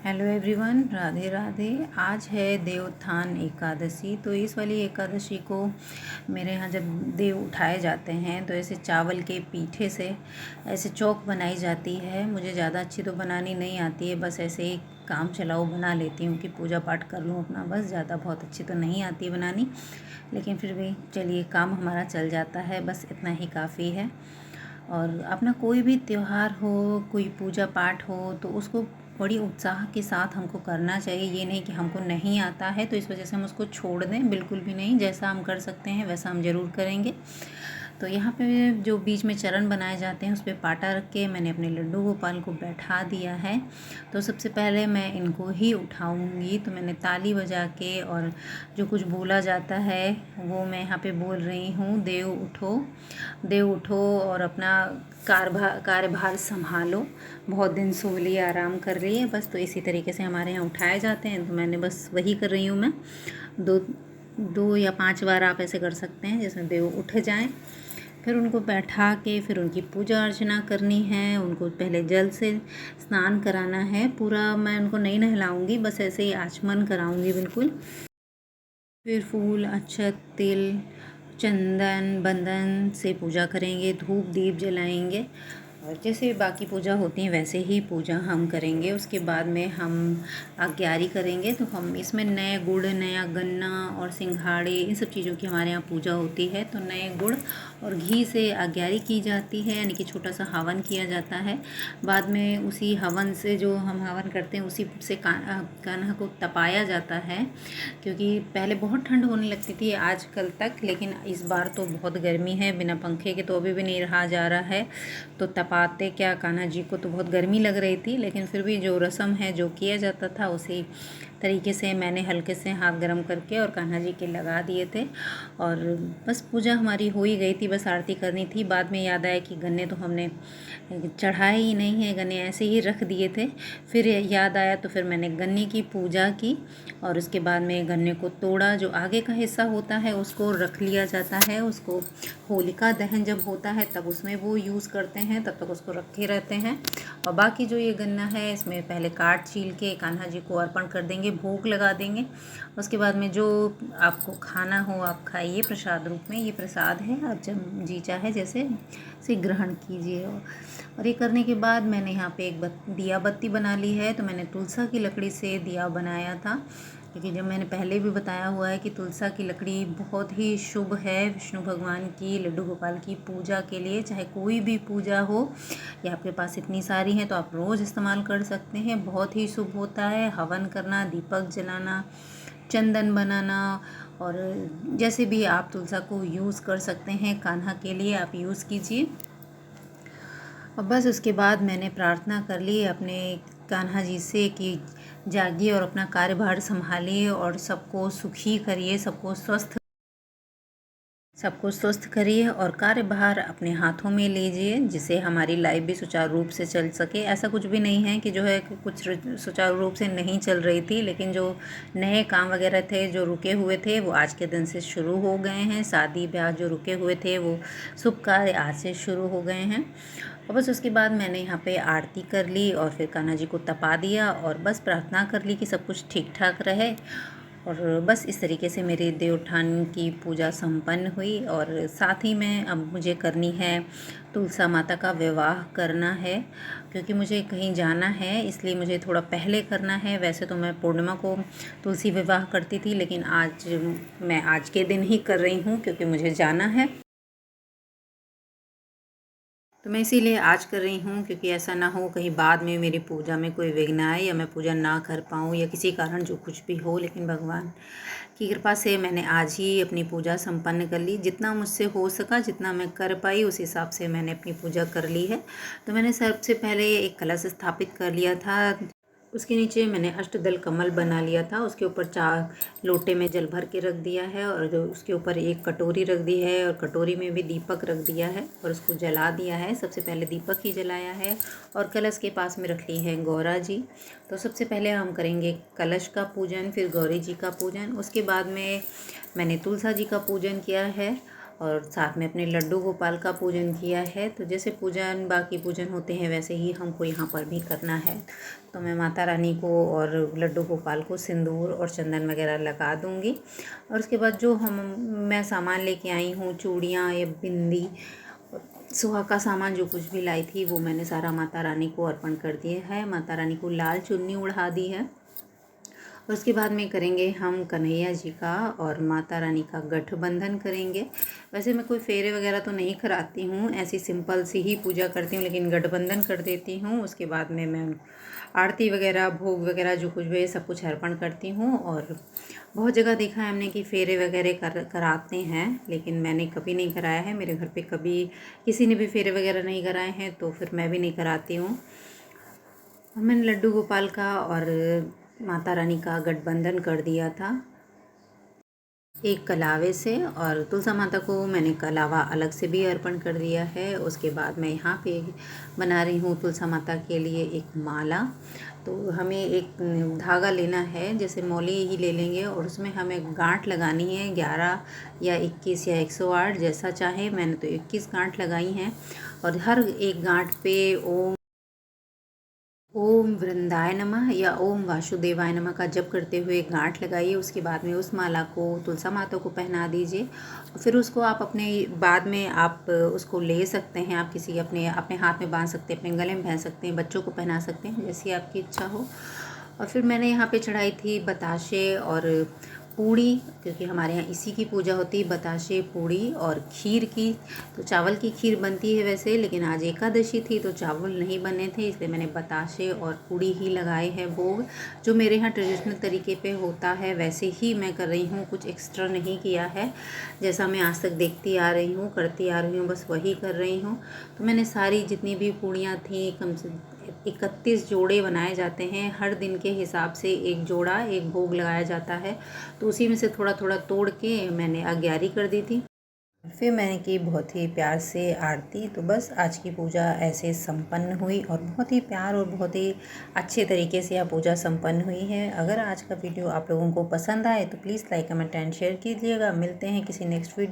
Hello everyone, Radhe Radhe. आज है देवोत्थान एकादशी। तो इस वाली एकादशी को मेरे यहाँ जब देव उठाए जाते हैं तो ऐसे चावल के पीठे से ऐसे चौक बनाई जाती है। मुझे ज़्यादा अच्छी तो बनानी नहीं आती है, बस ऐसे ही काम चलाओ बना लेती हूँ कि पूजा पाठ कर लूँ अपना, बस ज़्यादा बहुत अच्छी तो नहीं आती है बनानी, लेकिन फिर भी चलिए काम हमारा चल जाता है, बस इतना ही काफ़ी है। और अपना कोई भी त्यौहार हो, कोई पूजा पाठ हो तो उसको बड़ी उत्साह के साथ हमको करना चाहिए। ये नहीं कि हमको नहीं आता है तो इस वजह से हम उसको छोड़ दें, बिल्कुल भी नहीं। जैसा हम कर सकते हैं वैसा हम ज़रूर करेंगे। तो यहाँ पे जो बीच में चरण बनाए जाते हैं उस पर पाटा रख के मैंने अपने लड्डू गोपाल को बैठा दिया है। तो सबसे पहले मैं इनको ही उठाऊंगी, तो मैंने ताली बजा के और जो कुछ बोला जाता है वो मैं यहाँ पे बोल रही हूँ। देव उठो और अपना कार्यभार संभालो, बहुत दिन सो लिए, आराम कर लिए, बस। तो इसी तरीके से हमारे यहाँ उठाए जाते हैं, तो मैंने बस वही कर रही हूँ मैं। दो या 5 बार आप ऐसे कर सकते हैं जिसमें देव उठ जाएं। फिर उनको बैठा के फिर उनकी पूजा अर्चना करनी है। उनको पहले जल से स्नान कराना है पूरा। मैं उनको नहीं नहलाऊंगी, बस ऐसे ही आचमन कराऊंगी बिल्कुल। फिर फूल, अक्षत, तिल, चंदन, बंधन से पूजा करेंगे, धूप दीप जलाएंगे और जैसे बाकी पूजा होती है वैसे ही पूजा हम करेंगे। उसके बाद में हम आज्ञारी करेंगे। तो हम इसमें नए गुड़, नया गन्ना और सिंघाड़े, इन सब चीज़ों की हमारे यहाँ पूजा होती है। तो नए गुड़ और घी से आज्ञारी की जाती है, यानी कि छोटा सा हवन किया जाता है। बाद में उसी हवन से, जो हम हवन करते हैं उसी से कान्हा को तपाया जाता है, क्योंकि पहले बहुत ठंड होने लगती थी आजकल तक, लेकिन इस बार तो बहुत गर्मी है, बिना पंखे के तो अभी भी नहीं रहा जा रहा है। तो तपाते क्या, कान्हा जी को तो बहुत गर्मी लग रही थी, लेकिन फिर भी जो रस्म है, जो किया जाता था, उसी तरीके से मैंने हल्के से हाथ गर्म करके और कान्हा जी के लगा दिए थे। और बस पूजा हमारी हो ही गई थी, बस आरती करनी थी। बाद में याद आया कि गन्ने तो हमने चढ़ाए ही नहीं है, गन्ने ऐसे ही रख दिए थे। फिर याद आया तो फिर मैंने गन्ने की पूजा की और उसके बाद में गन्ने को तोड़ा। जो आगे का हिस्सा होता है उसको रख लिया जाता है, उसको होलिका दहन जब होता है तब उसमें वो यूज़ करते हैं, तब तक उसको रखे रहते हैं। और बाकी जो ये गन्ना है इसमें पहले काट छील के कान्हा जी को अर्पण कर देंगे, भोग लगा देंगे। उसके बाद में जो आपको खाना हो आप खाइए प्रसाद रूप में। ये प्रसाद है, आप जब जी चाहे जैसे से ग्रहण कीजिए। और ये करने के बाद मैंने यहाँ पे एक दिया बत्ती बना ली है। तो मैंने तुलसा की लकड़ी से दिया बनाया था, क्योंकि जब मैंने पहले भी बताया हुआ है कि तुलसा की लकड़ी बहुत ही शुभ है विष्णु भगवान की, लड्डू गोपाल की पूजा के लिए। चाहे कोई भी पूजा हो या आपके पास इतनी सारी हैं तो आप रोज़ इस्तेमाल कर सकते हैं, बहुत ही शुभ होता है। हवन करना, दीपक जलाना, चंदन बनाना, और जैसे भी आप तुलसा को यूज़ कर सकते हैं, कान्हा के लिए आप यूज़ कीजिए। और बस उसके बाद मैंने प्रार्थना कर ली अपने कान्हा जी से कि जागिए और अपना कार्यभार संभालिए और सबको सुखी करिए, सबको स्वस्थ करिए और कार्यभार अपने हाथों में लीजिए, जिससे हमारी लाइफ भी सुचारू रूप से चल सके। ऐसा कुछ भी नहीं है कि जो है कुछ सुचारू रूप से नहीं चल रही थी, लेकिन जो नए काम वगैरह थे जो रुके हुए थे वो आज के दिन से शुरू हो गए हैं। शादी ब्याह जो रुके हुए थे वो शुभ कार्य आज से शुरू हो गए हैं। और बस उसके बाद मैंने यहाँ पे आरती कर ली और फिर कान्हा जी को तपा दिया और बस प्रार्थना कर ली कि सब कुछ ठीक ठाक रहे। और बस इस तरीके से मेरे देवोत्थान की पूजा संपन्न हुई। और साथ ही में अब मुझे करनी है, तुलसा माता का विवाह करना है, क्योंकि मुझे कहीं जाना है, इसलिए मुझे थोड़ा पहले करना है। वैसे तो मैं पूर्णिमा को तुलसी विवाह करती थी, लेकिन मैं आज के दिन ही कर रही हूँ क्योंकि मुझे जाना है। तो मैं इसीलिए आज कर रही हूँ, क्योंकि ऐसा ना हो कहीं बाद में मेरी पूजा में कोई विघ्न आए या मैं पूजा ना कर पाऊँ या किसी कारण जो कुछ भी हो। लेकिन भगवान की कृपा से मैंने आज ही अपनी पूजा संपन्न कर ली। जितना मुझसे हो सका, जितना मैं कर पाई, उस हिसाब से मैंने अपनी पूजा कर ली है। तो मैंने सबसे पहले एक कलश स्थापित कर लिया था। उसके नीचे मैंने अष्टदल कमल बना लिया था। उसके ऊपर 4 लोटे में जल भर के रख दिया है और उसके ऊपर एक कटोरी रख दी है और कटोरी में भी दीपक रख दिया है और उसको जला दिया है। सबसे पहले दीपक ही जलाया है और कलश के पास में रख ली है गौरा जी। तो सबसे पहले हम करेंगे कलश का पूजन, फिर गौरी जी का पूजन। उसके बाद में मैंने तुलसा जी का पूजन किया है और साथ में अपने लड्डू गोपाल का पूजन किया है। तो जैसे पूजन बाकी पूजन होते हैं वैसे ही हमको यहाँ पर भी करना है। तो मैं माता रानी को और लड्डू गोपाल को सिंदूर और चंदन वगैरह लगा दूँगी। और उसके बाद जो मैं सामान लेके आई हूँ, चूड़ियाँ या बिंदी, सुहाग का सामान जो कुछ भी लाई थी वो मैंने सारा माता रानी को अर्पण कर दिया है। माता रानी को लाल चुन्नी ओढ़ा दी है। और उसके बाद में करेंगे हम कन्हैया जी का और माता रानी का गठबंधन करेंगे। वैसे मैं कोई फेरे वगैरह तो नहीं कराती हूँ, ऐसी सिंपल सी ही पूजा करती हूँ, लेकिन गठबंधन कर देती हूँ। उसके बाद में मैं आरती वगैरह, भोग वगैरह जो कुछ भी है सब कुछ अर्पण करती हूँ। और बहुत जगह देखा है हमने कि फेरे वगैरह कराते हैं, लेकिन मैंने कभी नहीं कराया है। मेरे घर पे कभी किसी ने भी फेरे वगैरह नहीं कराए हैं, तो फिर मैं भी नहीं कराती हूँ। मैंने लड्डू गोपाल का और माता रानी का गठबंधन कर दिया था एक कलावे से, और तुलसा माता को मैंने कलावा अलग से भी अर्पण कर दिया है। उसके बाद मैं यहाँ पे बना रही हूँ तुलसा माता के लिए एक माला। तो हमें एक धागा लेना है, जैसे मौली ही ले लेंगे, और उसमें हमें गांठ लगानी है 11 या 21 या 108 जैसा चाहे। मैंने तो 21 गांठ लगाई हैं। और हर एक गांठ पे ओम वृंदाय नमः या ओम वासुदेवाय नमः का जप करते हुए गांठ लगाइए। उसके बाद में उस माला को तुलसा माता को पहना दीजिए। फिर उसको आप अपने बाद में आप उसको ले सकते हैं, आप किसी अपने हाथ में बांध सकते हैं, अपने गले में पहन सकते हैं, बच्चों को पहना सकते हैं, जैसी आपकी इच्छा हो। और फिर मैंने यहाँ पे चढ़ाई थी बताशे और पूड़ी, क्योंकि हमारे यहाँ इसी की पूजा होती है, बताशे, पूड़ी और खीर की। तो चावल की खीर बनती है वैसे, लेकिन आज एकादशी थी तो चावल नहीं बने थे, इसलिए मैंने बताशे और पूड़ी ही लगाए हैं भोग। जो मेरे यहाँ ट्रेडिशनल तरीके पे होता है वैसे ही मैं कर रही हूँ, कुछ एक्स्ट्रा नहीं किया है। जैसा मैं आज तक देखती आ रही हूँ, करती आ रही हूँ, बस वही कर रही हूँ। तो मैंने सारी जितनी भी पूड़ियाँ थी, कम से 31 जोड़े बनाए जाते हैं। हर दिन के हिसाब से एक जोड़ा एक भोग लगाया जाता है। तो उसी में से थोड़ा थोड़ा तोड़ के मैंने 11 कर दी थी। फिर मैंने की बहुत ही प्यार से आरती। तो बस आज की पूजा ऐसे संपन्न हुई, और बहुत ही प्यार और बहुत ही अच्छे तरीके से यह पूजा संपन्न हुई है। अगर आज का वीडियो आप लोगों को पसंद आए तो please like, comment and share कीजिएगा। मिलते हैं किसी नेक्स्ट वीडियो।